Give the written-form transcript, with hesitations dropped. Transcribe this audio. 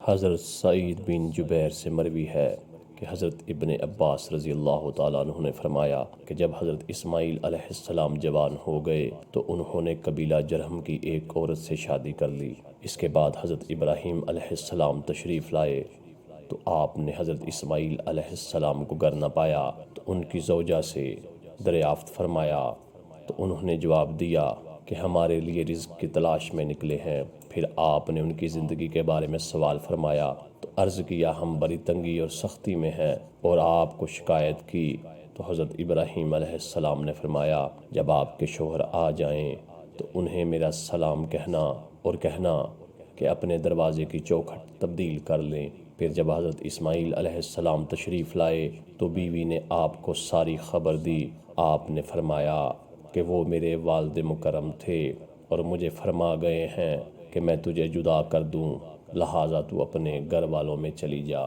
حضرت سعید بن جبیر سے مروی ہے کہ حضرت ابن عباس رضی اللہ تعالیٰ عنہ نے فرمایا کہ جب حضرت اسماعیل علیہ السلام جوان ہو گئے تو انہوں نے قبیلہ جرہم کی ایک عورت سے شادی کر لی۔ اس کے بعد حضرت ابراہیم علیہ السلام تشریف لائے تو آپ نے حضرت اسماعیل علیہ السلام کو گر نہ پایا تو ان کی زوجہ سے دریافت فرمایا تو انہوں نے جواب دیا کہ ہمارے لیے رزق کی تلاش میں نکلے ہیں۔ پھر آپ نے ان کی زندگی کے بارے میں سوال فرمایا تو عرض کیا ہم بڑی تنگی اور سختی میں ہیں، اور آپ کو شکایت کی تو حضرت ابراہیم علیہ السلام نے فرمایا جب آپ کے شوہر آ جائیں تو انہیں میرا سلام کہنا اور کہنا کہ اپنے دروازے کی چوکھٹ تبدیل کر لیں۔ پھر جب حضرت اسماعیل علیہ السلام تشریف لائے تو بیوی نے آپ کو ساری خبر دی۔ آپ نے فرمایا کہ وہ میرے والد مکرم تھے اور مجھے فرما گئے ہیں کہ میں تجھے جدا کر دوں، لہٰذا تو اپنے گھر والوں میں چلی جا۔